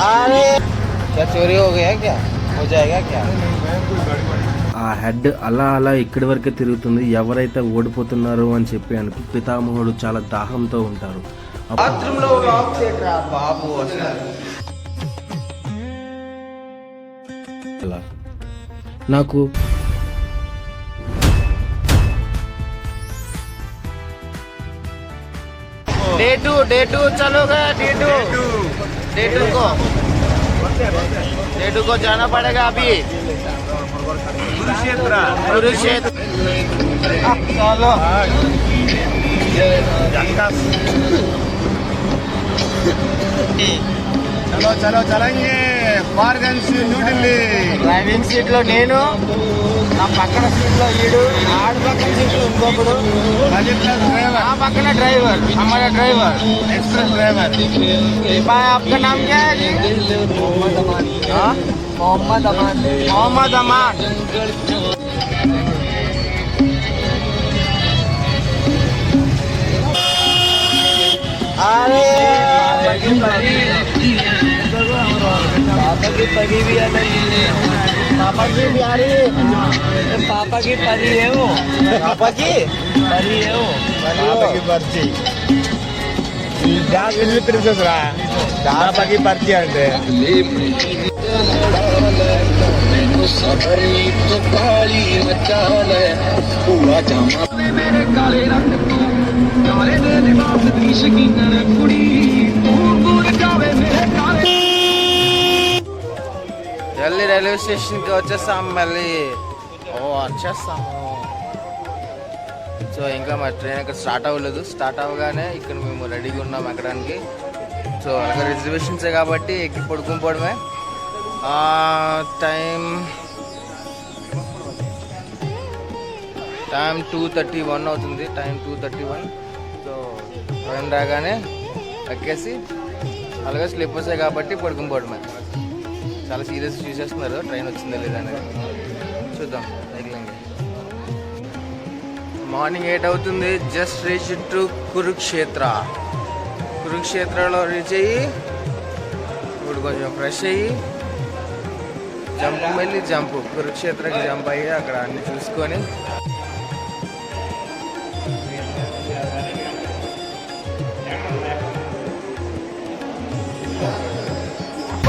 अरे क्या चोरी हो गया क्या हो जाएगा क्या ఆ హెడ్ అలా అలా ఇక్కడి వరకే తిరుగుతుంది. ఎవరైతే ఓడిపోతున్నారో అని చెప్పి అనుకు పితామహుడు చాలా దాహంతో ఉంటారు. బాత్రూంలో లాక్ చేయట్రా బాబు అసలు. అలా నాకు डे टू चलो गया डे टू को जाना पड़ेगा अभी कुरुक्षेत्र चलो चलो चलो चलेंगे మార్గన్స్ న్యూ ఢిల్లీ. డ్రైవింగ్ సీట్ లో నేను, నా పక్కన సీట్ లో ఈడు, ఆడు పక్కన సీట్ లో ఇంకొకడు, డ్రైవర్ నా పక్కన డ్రైవర్, हमारा ड्राइवर एक्सप्रेस ड्राइवर. भाई आपका नाम क्या है जी? मोहम्मद अमान. मोहम्मद अमान. अरे पापा की परी भी आ रही है. पापा की भी आ रही है. पापा की परी है वो. पापा की परी है वो. పాపకి పరిచి ఢిల్లీ ప్రిన్సెస్ రా. పాపకి పరిచి అంటే జల్దీ రైల్వే స్టేషన్కి వచ్చేస్తాం మళ్ళీ. వచ్చేస్తాము. సో ఇంకా మా ట్రైన్ ఇక్కడ స్టార్ట్ అవ్వలేదు. స్టార్ట్ అవ్వగానే ఇక్కడ మేము రెడీగా ఉన్నాం ఎక్కడానికి. సో అలాగే రిజర్వేషన్సే కాబట్టి ఎక్కి పడుకుని టైం 2:31 అవుతుంది. టైం 2:31. సో ట్రైన్ రాగానే ఎక్కేసి అలాగే స్లీపర్సే కాబట్టి పడుకుని చాలా సీరియస్ చూసేస్తున్నారు ట్రైన్ వచ్చిందా లేదా అనేది. చూద్దాం ఎగ్లంగా. మార్నింగ్ 8 అవుతుంది. జస్ట్ రీచ్ టు కురుక్షేత్రలో రీచ్ అయ్యి ఇప్పుడు కొంచెం ఫ్రెష్ అయ్యి జంప్ కురుక్షేత్రకి జంప్ అయ్యి అక్కడ అన్ని చూసుకొని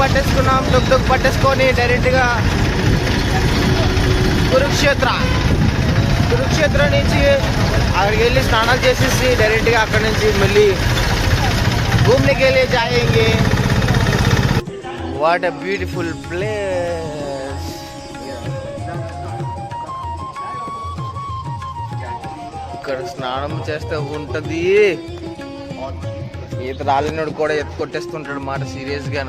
పట్టేసుకున్నాం. దుక్ పట్టేసుకొని డైరెక్ట్గా కురుక్షేత్ర నుంచి అక్కడికి వెళ్ళి స్నానాలు చేసేసి డైరెక్ట్గా అక్కడ నుంచి మళ్ళీ घूमने के लिए जाएंगे. What a beautiful place. ఇక్కడ స్నానం చేస్తే ఉంటుంది. ఈత రాలినోడు కూడా కొట్టేస్తుంటాడు మాట సీరియస్గా.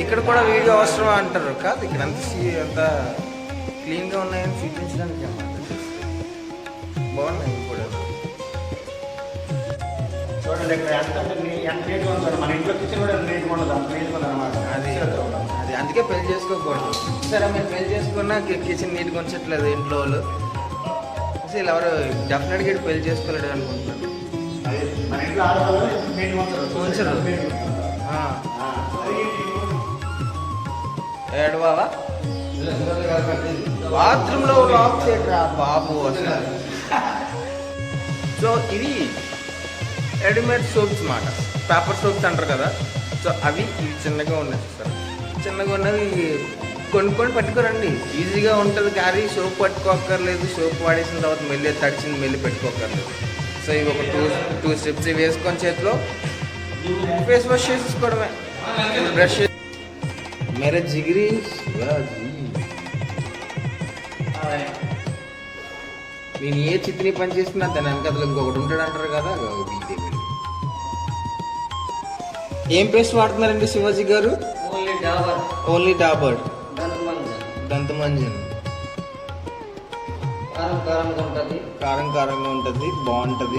ఇక్కడ కూడా వీడియో అవసరం అంటారు కాదు. ఇక్కడ అంత క్లీన్గా ఉన్నాయని చూపించడానికి బాగున్నాయి కూడా. చూడండి ఇక్కడ ఎంత నీట్గా ఉంటుంది. మన ఇంట్లో కిచెన్ కూడా నీట్గా ఉండదు. అంత నీట్గా ఉంది అనమాట. అది అందుకే పెళ్లి చేసుకోకూడదు. సరే మీరు పెళ్లి చేసుకున్నా కిచెన్ నీట్గా ఉంచట్లేదు ఇంట్లో వాళ్ళు. అసలు ఎవరు డెఫినెట్గా పెళ్లి చేసుకోలేడు అనుకుంటున్నాను. మన ఇంట్లో ఆడవాళ్ళు నీట్గా ఉంచరు. ఏడవావా బాత్రూంలో లాక్ చేయట్రా బాబు అసలు. సో ఇది రెడీమేడ్ సోప్స్ మాట. పేపర్ సోప్స్ అంటారు కదా. సో అవి ఇవి చిన్నగా ఉన్నాయి సార్. చిన్నగా ఉన్నవి కొనుక్కొని పట్టుకోరండి. ఈజీగా ఉంటుంది క్యారీ. సోప్ పట్టుకోక్కర్లేదు. సోప్ వాడేసిన తర్వాత మెల్లి తడిచింది మెల్లి పెట్టుకోక్కర్లేదు. సో ఇవి ఒక టూ స్టెప్స్ వేసుకొని చేతిలో ఫేస్ వాష్ చేసేసుకోవడమే. బ్రష్ मेरे जिगरी నేను ఏ చిత్ని పని చేస్తున్నా తన వెనకతలు ఇంకొకటి ఉంటాడు అంటారు కదా. ఏం పేస్ట్ వాడుతున్నారండి శివాజీ గారు? ఓన్లీ డాబర్ దంతమంజన్. కారంగా ఉంటుంది. బాగుంటుంది.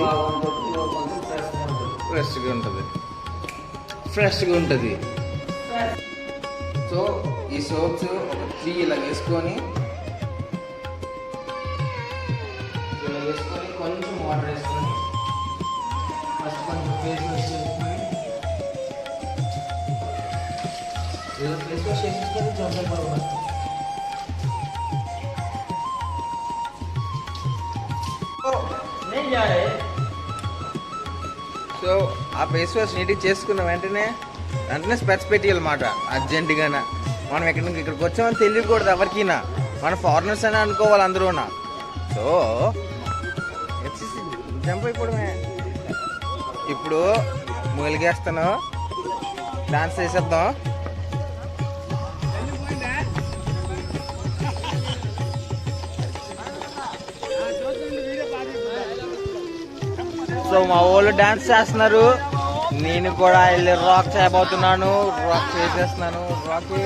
ఫ్రెష్గా ఉంటుంది. సో ఈ సోప్స్ ఒక 3 ఇలా వేసుకొని కొంచెం వాటర్ వేసుకొని ఫస్ట్ కొంచెం ఫేస్ వాష్ చేసుకొని ఫేస్ వాష్ చేసేసుకొని చంపైపోవాలి. సో ఆ ఫేస్ వాష్ నీట్గా చేసుకున్న వెంటనే స్పెట్స్ పెట్టేయాలన్నమాట అర్జెంటుగానే. మనం ఇక్కడికి వచ్చామని తెలియకూడదు ఎవరికైనా, మన ఫారినర్స్ అని అనుకోవాలి అందరూనా. So jump అయిపోవడమే. ఇప్పుడు మూలిగేస్తాను, డాన్స్ చేసేద్దాం. సో మా వాళ్ళు డాన్స్ చేస్తున్నారు, నేను కూడా వెళ్ళి రాక్ చేయబోతున్నాను. రాక్ చేసేస్తున్నాను. రాకే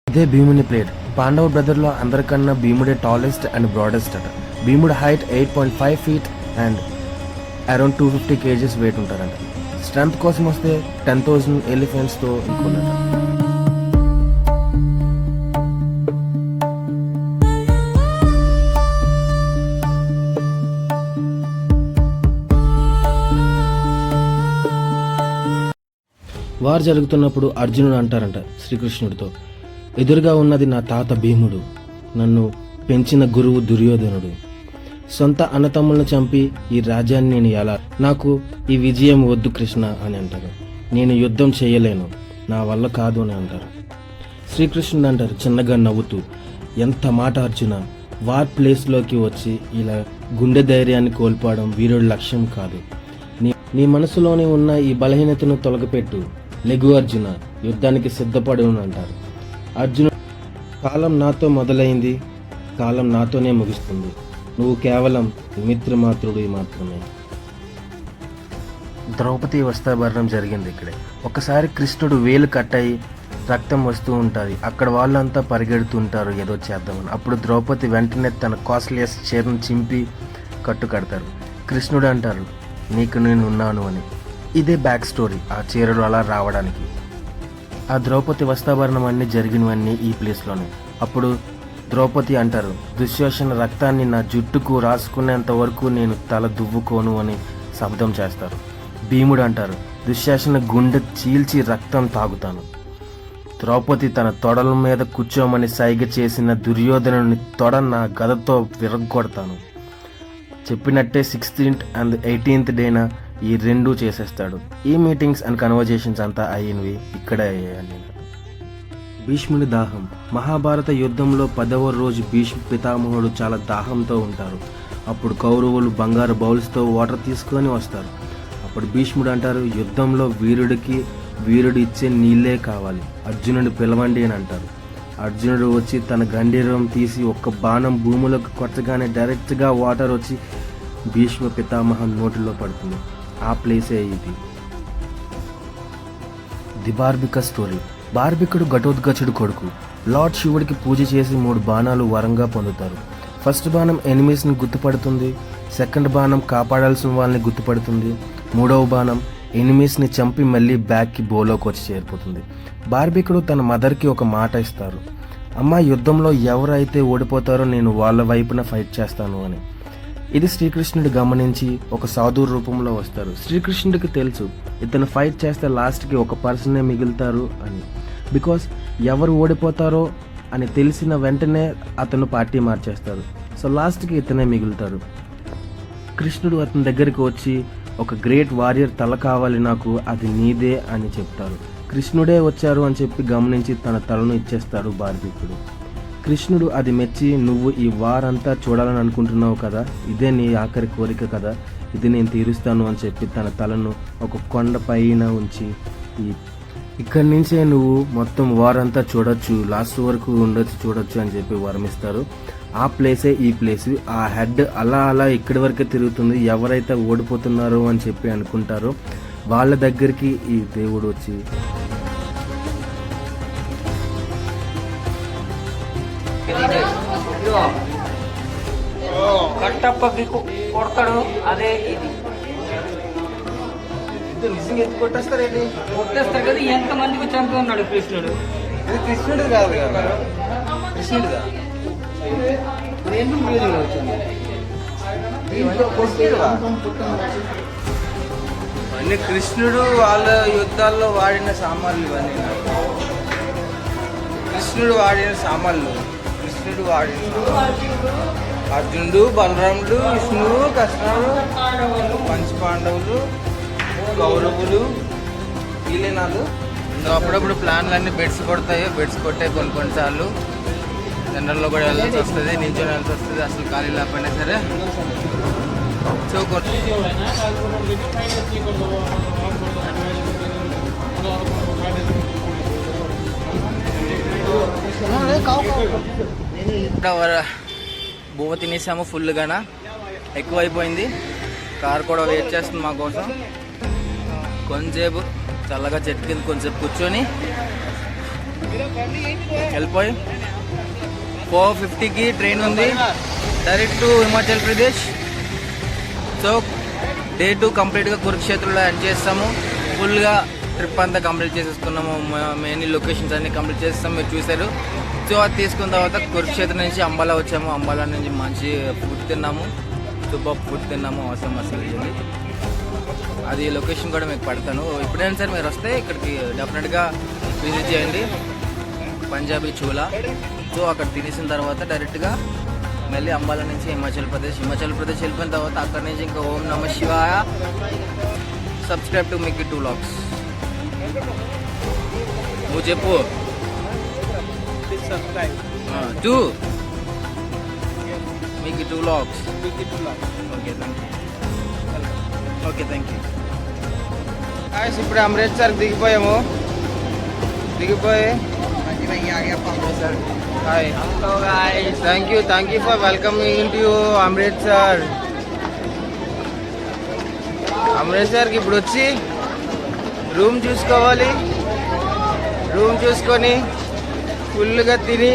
ఇదే భీముని ప్లేట్. పాండవ బ్రదర్లో అందరికన్నా భీముడే టాలెస్ట్ అండ్ బ్రాడెస్ట్ అట. భీముడు height 8.5 feet and around 250 kgs weight ఉంటారంట. స్ట్రెంత్ కోసం వస్తే 10,000 ఎలిఫెంట్స్తో ఇంకొన్నట. వారు జరుగుతున్నప్పుడు అర్జునుడు అంటారంట శ్రీకృష్ణుడితో, ఎదురుగా ఉన్నది నా తాత భీముడు, నన్ను పెంచిన గురువు దుర్యోధనుడు. సొంత అన్నతమ్ములను చంపి ఈ రాజ్యాన్ని నేను ఎలా, నాకు ఈ విజయం వద్దు కృష్ణ అని అంటారు. నేను యుద్ధం చేయలేను, నా వల్ల కాదు అని అంటారు. శ్రీకృష్ణుడు అంటారు చిన్నగా నవ్వుతూ, ఎంత మాట అర్జున, వార్ ప్లేస్లోకి వచ్చి ఇలా గుండె ధైర్యాన్ని కోల్పోవడం వీరుడి లక్ష్యం కాదు. నీ మనసులోనే ఉన్న ఈ బలహీనతను తొలగిపెట్టు, లెగు అర్జున, యుద్ధానికి సిద్ధపడు అని అంటారు. అర్జునుడు, కాలం నాతో మొదలైంది, కాలం నాతోనే ముగుస్తుంది, నువ్వు కేవలం మిత్రమాత్రుడు మాత్రమే. ద్రౌపది వస్త్రాభరణం జరిగింది ఇక్కడే. ఒకసారి కృష్ణుడు వేలు కట్టయి రక్తం వస్తూ ఉంటుంది. అక్కడ వాళ్ళంతా పరిగెడుతుంటారు ఏదో చేద్దామని. అప్పుడు ద్రౌపది వెంటనే తన కాస్ట్లియస్ట్ చీరను చింపి కట్టు కడతారు. కృష్ణుడు అంటారు, నీకు నేను ఉన్నాను అని. ఇదే బ్యాక్ స్టోరీ ఆ చీరలు అలా రావడానికి. ఆ ద్రౌపది వస్త్రాభరణం అన్నీ జరిగినవన్నీ ఈ ప్లేస్లోనే. అప్పుడు ద్రౌపది అంటారు, దుశ్శాసన రక్తాన్ని నా జుట్టుకు రాసుకునేంత వరకు నేను తల దువ్వుకోను అని శబ్దం చేస్తారు. భీముడు అంటారు, దుశ్శాసన గుండె చీల్చి రక్తం తాగుతాను. ద్రౌపది తన తొడల మీద కూర్చోమని సైగ చేసిన దుర్యోధనుని తొడ నా గదతో విరగ్గొడతాను. చెప్పినట్టే 16th and 18th డేన ఈ రెండూ చేసేస్తాడు. ఈ మీటింగ్స్ అండ్ కన్వర్జేషన్స్ అంతా అయినవి ఇక్కడే అయ్యాయి. భీష్ముడి దాహం. మహాభారత యుద్ధంలో 10వ రోజు భీష్మ పితామహుడు చాలా దాహంతో ఉంటారు. అప్పుడు కౌరవులు బంగారు బౌల్స్తో వాటర్ తీసుకొని వస్తారు. అప్పుడు భీష్ముడు అంటారు, యుద్ధంలో వీరుడు ఇచ్చే నీళ్ళే కావాలి, అర్జునుడిని పిలవండి అని అంటారు. అర్జునుడు వచ్చి తన గండీరం తీసి ఒక్క బాణం భూమిలోకి కొట్టగానే డైరెక్ట్గా వాటర్ వచ్చి భీష్మ పితామహ నోటిలో పడుతుంది. ఆ ప్లేసే ఇది. The బార్బిక story. బార్బికుడు ఘటోత్కచుడు కొడుకు. లార్డ్ శివుడికి పూజ చేసి 3 బాణాలు వరంగా పొందుతారు. ఫస్ట్ బాణం ఎనిమీస్ని గుర్తుపడుతుంది, సెకండ్ బాణం కాపాడాల్సిన వాళ్ళని గుర్తుపడుతుంది, 3వ బాణం ఎనిమీస్ని చంపి మళ్ళీ బ్యాక్కి బోలోకి వచ్చి చేరిపోతుంది. బార్బికుడు తన మదర్కి ఒక మాట ఇస్తారు, అమ్మ యుద్ధంలో ఎవరైతే ఓడిపోతారో నేను వాళ్ళ వైపున ఫైట్ చేస్తాను అని. ఇది శ్రీకృష్ణుడు గమనించి ఒక సాధువు రూపంలో వస్తారు. శ్రీకృష్ణుడికి తెలుసు ఇతను ఫైట్ చేస్తే లాస్ట్కి ఒక పర్సనే మిగులుతారు అని. బికాస్ ఎవరు ఓడిపోతారో అని తెలిసిన వెంటనే అతను పార్టీ మార్చేస్తారు. సో లాస్ట్కి ఇతనే మిగులుతారు. కృష్ణుడు అతని దగ్గరికి వచ్చి, ఒక గ్రేట్ వారియర్ తల కావాలి నాకు, అది నీదే అని చెప్తారు. కృష్ణుడే వచ్చారు అని చెప్పి గమనించి తన తలను ఇచ్చేస్తాడు బార్బికుడు. కృష్ణుడు అది మెచ్చి, నువ్వు ఈ వారంతా చూడాలని అనుకుంటున్నావు కదా, ఇదే నీ ఆఖరి కోరిక కదా, ఇది నేను తీరుస్తాను అని చెప్పి తన తలను ఒక కొండ పైన ఉంచి ఈ ఇక్కడి నుంచే నువ్వు మొత్తం వారంతా చూడొచ్చు, లాస్ట్ వరకు ఉండొచ్చు, చూడొచ్చు అని చెప్పి వరమిస్తారు. ఆ ప్లేసే ఈ ప్లేస్. ఆ హెడ్ అలా అలా ఇక్కడి వరకే తిరుగుతుంది. ఎవరైతే ఓడిపోతున్నారో అని చెప్పి అనుకుంటారో వాళ్ళ దగ్గరికి ఈ దేవుడు వచ్చి కట్టప్పకి కొడతాడు. అదే ఇది నిజంగా ఎత్తి కొట్టేస్తారేంటి? కొట్టేస్తారు కదా. ఎంత మందికి చంపి ఉన్నాడు కృష్ణుడు. ఇది కృష్ణుడు కాదు కదా, కృష్ణుడుగా ఎందుకు వీడియో వచ్చింది? అన్ని కృష్ణుడు వాళ్ళ యుద్ధాల్లో వాడిన సామాన్లు ఇవన్నీ. కృష్ణుడు వాడిన సామాన్లు, కృష్ణుడు వాడిన అర్జునుడు, బలరాముడు, విష్ణువు, కృష్ణుడు, పంచపాండవులు, కౌరవులు, వీలేనాలు. అప్పుడప్పుడు ప్లాన్లు అన్నీ బెడ్స్ కొడతాయి. బెడ్స్ కొట్టే కొన్నిసార్లు జనరల్లో కూడా వెళ్ళాల్సి వస్తుంది, నించొని వెళ్ళాల్సి వస్తుంది, అసలు ఖాళీ లేకపోయినా సరే. సో బువ్వ తినేసాము ఫుల్గానా, ఎక్కువైపోయింది. కార్ కూడా వెయిట్ చేస్తుంది మా కోసం. కొంచెంసేపు చల్లగా చెట్టు కింద కొంచెంసేపు కూర్చొని వెళ్ళిపోయి 4:50కి ట్రైన్ ఉంది direct to Himachal Pradesh. So day 2 కంప్లీట్గా కురుక్షేత్రంలో ఎండ్ చేస్తాము. ఫుల్గా ట్రిప్ అంతా కంప్లీట్ చేసేసుకున్నాము. మెయిన్ లొకేషన్స్ అన్ని కంప్లీట్ చేస్తాము, మీరు చూశారు. సో అది తీసుకున్న తర్వాత కురుక్షేత్రం నుంచి అంబాలా వచ్చాము. అంబాలా నుంచి మంచి ఫుడ్ తిన్నాము, సూపర్ ఫుడ్ తిన్నాము. అవసరం అసలు ఇది. అది లొకేషన్ కూడా మీకు పెడతాను. ఎప్పుడైనా సరే మీరు వస్తే ఇక్కడికి డెఫినెట్గా విజిట్ చేయండి, పంజాబీ చూలా. సో అక్కడ తినేసిన తర్వాత డైరెక్ట్గా మళ్ళీ అంబాలా నుంచి హిమాచల్ ప్రదేశ్ వెళ్ళిపోయిన తర్వాత అక్కడ నుంచి ఇంకా ఓం నమ శివాయ. Subscribe to Mickey 2 Vlogs. నువ్వు చెప్పు. To Mickey 2 Vlogs. Okay thank you. ఇప్పుడు అమృత్సర్ దిగిపోయి hi thank you for welcoming in to అమృత్సర్కి ఇప్పుడు వచ్చి రూమ్ చూసుకోవాలి. రూమ్ చూసుకొని ఫుల్గా తిని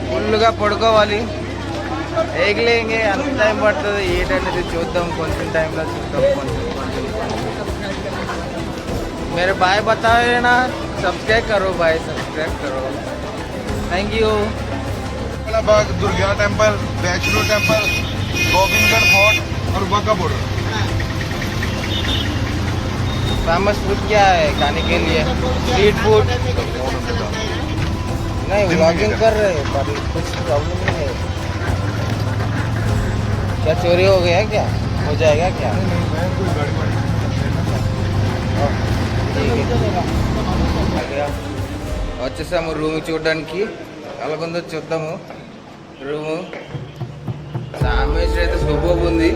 ఫుల్గా పడుకోవాలి. ఏగలేంగే అంత టైం పడుతుంది ఏంటనేది చూద్దాం, కొంచెం టైంలో చూద్దాం. కొంచెం मेरे भाई बताए ना, सब्सक्राइब करो भाई, सब्सक्राइब करो. Thank you. बाग, Durga temple, Vaishno temple, Govindgarh fort और वाघा बॉर्डर. फेमस फूड क्या है खाने के लिए? स्ट्रीट फूड नहीं, व्लॉगिंग कर रहे हैं पर कुछ प्रॉब्लम नहीं है क्या? चोरी हो गया क्या? हो जाएगा क्या? వచ్చేసాము రూమ్ చూడడానికి. అలాగుందో చూద్దాము రూము. సామేశ్వర్ అయితే సూపర్ ఉంది.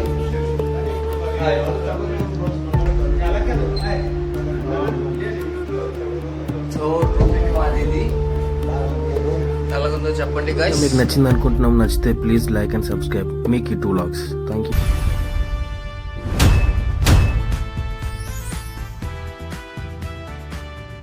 ఎలాగుందో చెప్పండి guys. మీకు నచ్చింది అనుకుంటున్నాం. నచ్చితే please like and subscribe Mickey 2 Vlogs. Thank you.